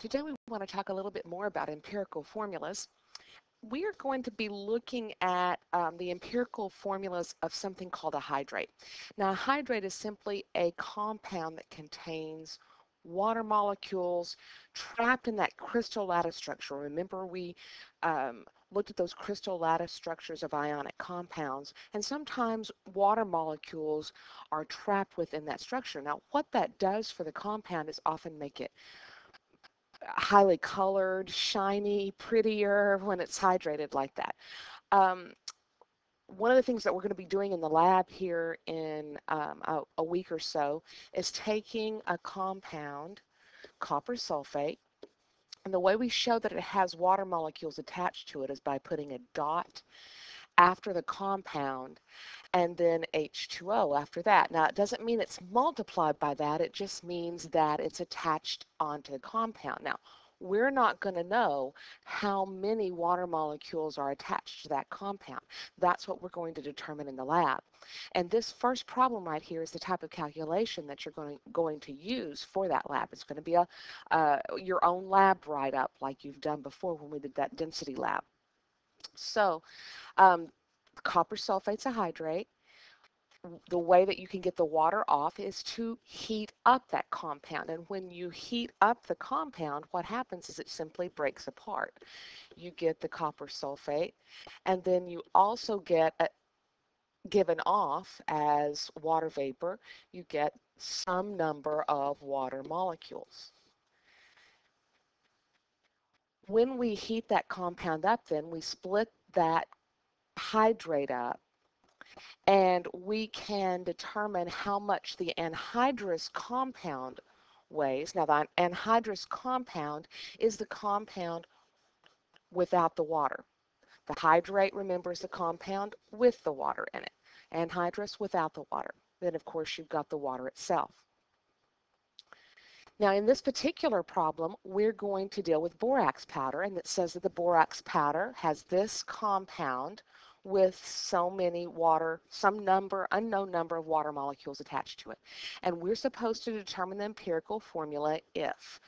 Today we want to talk a little bit more about empirical formulas. We are going to be looking at the empirical formulas of something called a hydrate. Now, a hydrate is simply a compound that contains water molecules trapped in that crystal lattice structure. Remember, we looked at those crystal lattice structures of ionic compounds, and sometimes water molecules are trapped within that structure. Now, what that does for the compound is often make it highly colored, shiny, prettier when it's hydrated like that. Um, One of the things that we're going to be doing in the lab here in a week or so is taking a compound, copper sulfate, and the way we show that it has water molecules attached to it is by putting a dot after the compound and then H2O after that. Now, it doesn't mean it's multiplied by that. It just means that it's attached onto the compound. Now, we're not going to know how many water molecules are attached to that compound. That's what we're going to determine in the lab. And this first problem right here is the type of calculation that you're going to use for that lab. It's going to be your own lab write-up like you've done before when we did that density lab. So um, copper sulfate's a hydrate. The way that you can get the water off is to heat up that compound. And when you heat up the compound, what happens is it simply breaks apart. You get the copper sulfate, and then you also get given off as water vapor, you get some number of water molecules. When we heat that compound up, then we split that hydrate up, and we can determine how much the anhydrous compound weighs. Now, the anhydrous compound is the compound without the water. The hydrate, remember, is the compound with the water in it. Anhydrous without the water. Then, of course, you've got the water itself. Now, in this particular problem, we're going to deal with borax powder, and it says that the borax powder has this compound with so many water, some number, unknown number of water molecules attached to it. And we're supposed to determine the empirical formula if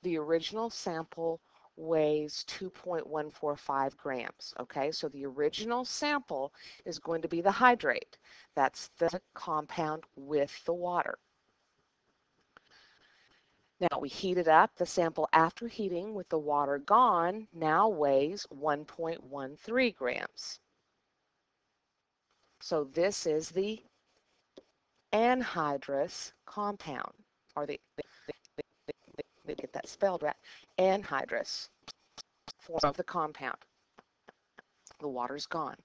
the original sample weighs 2.145 grams. Okay, so the original sample is going to be the hydrate. That's the compound with the water. Now we heat it up. The sample after heating with the water gone now weighs 1.13 grams. So this is the anhydrous compound, or the get that spelled right, anhydrous form of the compound. The water's gone.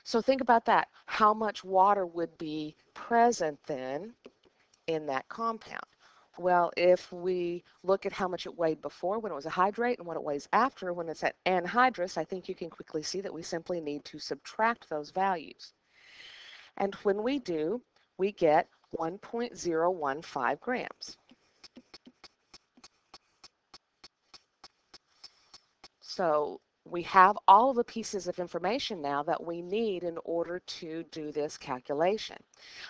So think about that. How much water would be present then in that compound? Well, if we look at how much it weighed before when it was a hydrate and what it weighs after when it's at anhydrous, I think you can quickly see that we simply need to subtract those values. And when we do, we get 1.015 grams. So we have all of the pieces of information now that we need in order to do this calculation.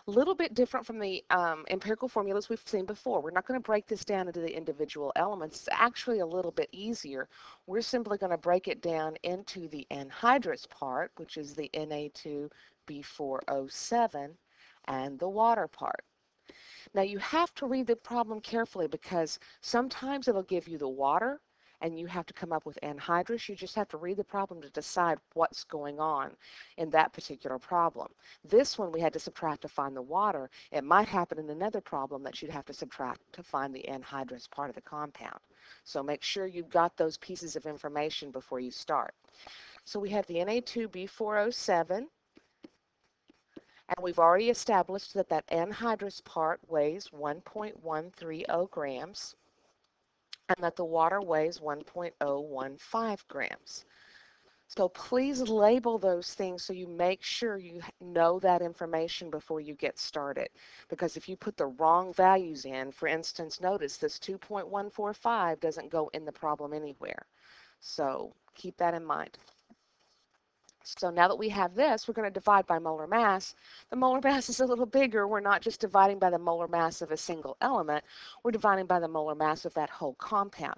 A little bit different from the empirical formulas we've seen before. We're not going to break this down into the individual elements. It's actually a little bit easier. We're simply going to break it down into the anhydrous part, which is the Na2B4O7, and the water part. Now you have to read the problem carefully because sometimes it'll give you the water and you have to come up with anhydrous. You just have to read the problem to decide what's going on in that particular problem. This one we had to subtract to find the water. It might happen in another problem that you'd have to subtract to find the anhydrous part of the compound. So make sure you've got those pieces of information before you start. So we have the Na2B4O7. And we've already established that that anhydrous part weighs 1.130 grams and that the water weighs 1.015 grams. So please label those things so you make sure you know that information before you get started. Because if you put the wrong values in, for instance, notice this 2.145 doesn't go in the problem anywhere. So keep that in mind. So now that we have this, we're going to divide by molar mass. The molar mass is a little bigger. We're not just dividing by the molar mass of a single element, we're dividing by the molar mass of that whole compound.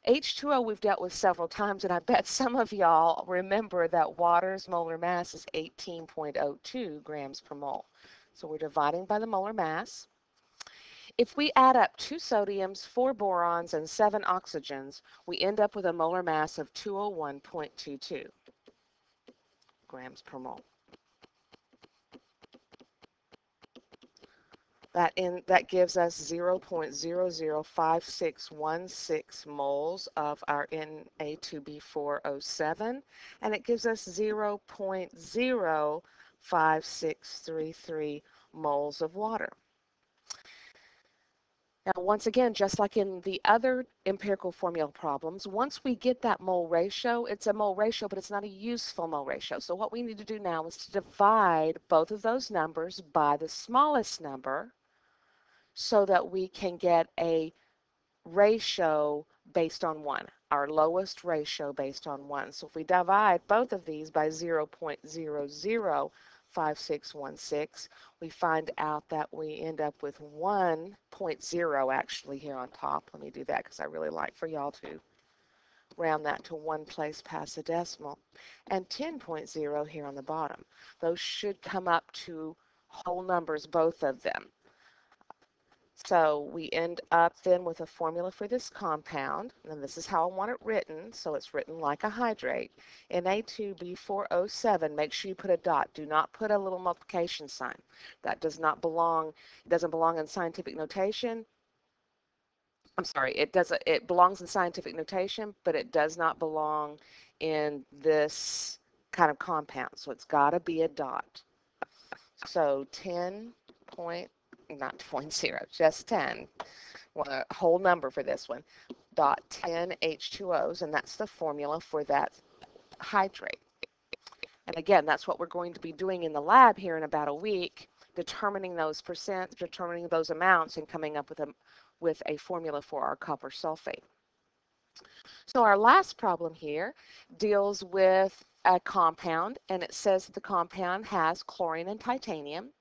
H2O we've dealt with several times, and I bet some of y'all remember that water's molar mass is 18.02 grams per mole. So we're dividing by the molar mass. If we add up 2 sodiums, 4 borons, and 7 oxygens, we end up with a molar mass of 201.22 grams per mole. That gives us 0.005616 moles of our Na2B4O7, and it gives us 0.05633 moles of water. Now, once again, just like in the other empirical formula problems, once we get that mole ratio, it's a mole ratio, but it's not a useful mole ratio. So what we need to do now is to divide both of those numbers by the smallest number so that we can get a ratio based on 1, our lowest ratio based on 1. So if we divide both of these by 0.005616, we find out that we end up with 1.0 actually here on top. Let me do that because I really like for y'all to round that to one place past the decimal, and 10.0 here on the bottom. Those should come up to whole numbers, both of them. So we end up then with a formula for this compound, and this is how I want it written, so it's written like a hydrate. Na2B4O7, make sure you put a dot. Do not put a little multiplication sign. That does not belong, it doesn't belong in scientific notation. I'm sorry, it belongs in scientific notation, but it does not belong in this kind of compound, so it's got to be a dot. So 10 point, not 0.0, just 10, a whole number for this one, dot 10 H2Os, and that's the formula for that hydrate. And again, that's what we're going to be doing in the lab here in about a week, determining those percents, determining those amounts, and coming up with a formula for our copper sulfate. So our last problem here deals with a compound, and it says that the compound has chlorine and titanium.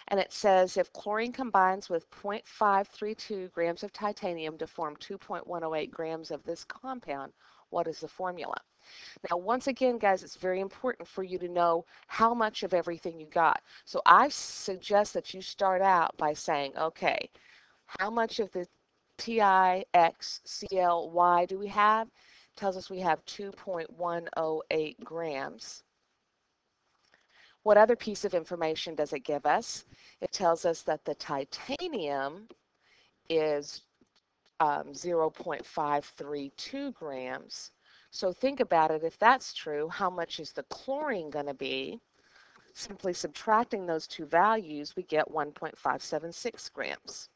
And it says if chlorine combines with 0.532 grams of titanium to form 2.108 grams of this compound, what is the formula? Now, once again, guys, it's very important for you to know how much of everything you got. So I suggest that you start out by saying, okay, how much of the TiXCl do we have? It tells us we have 2.108 grams. What other piece of information does it give us? It tells us that the titanium is 0.532 grams. So think about it. If that's true, how much is the chlorine going to be? Simply subtracting those two values, we get 1.576 grams.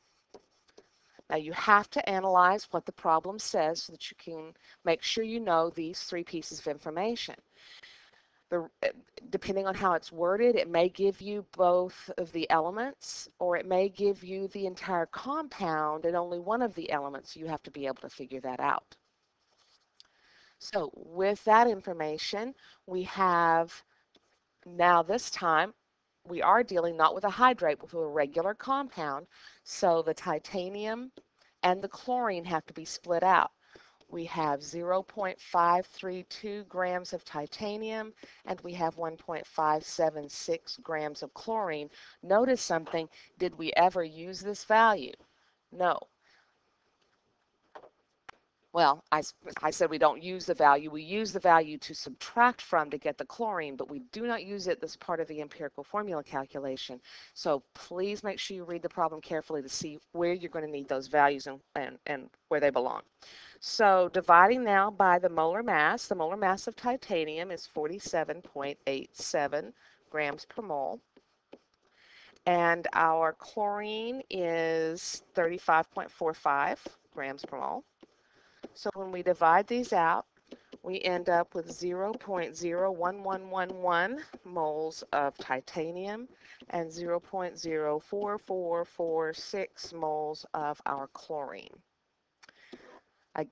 Now you have to analyze what the problem says so that you can make sure you know these three pieces of information. Depending on how it's worded, it may give you both of the elements, or it may give you the entire compound and only one of the elements. You have to be able to figure that out. So with that information, we have now this time, we are dealing not with a hydrate, but with a regular compound. So the titanium and the chlorine have to be split out. We have 0.532 grams of titanium, and we have 1.576 grams of chlorine. Notice something, did we ever use this value? No. Well, I said we don't use the value. We use the value to subtract from to get the chlorine, but we do not use it as part of the empirical formula calculation. So please make sure you read the problem carefully to see where you're going to need those values and where they belong. So dividing now by the molar mass of titanium is 47.87 grams per mole. And our chlorine is 35.45 grams per mole. So when we divide these out, we end up with 0.01111 moles of titanium and 0.04446 moles of our chlorine.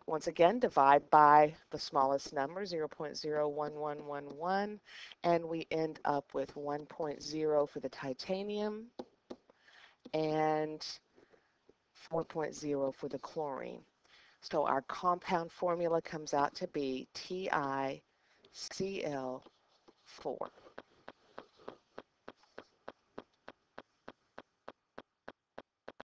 Once again, divide by the smallest number, 0.01111, and we end up with 1.0 for the titanium and 4.0 for the chlorine. So our compound formula comes out to be TiCl4.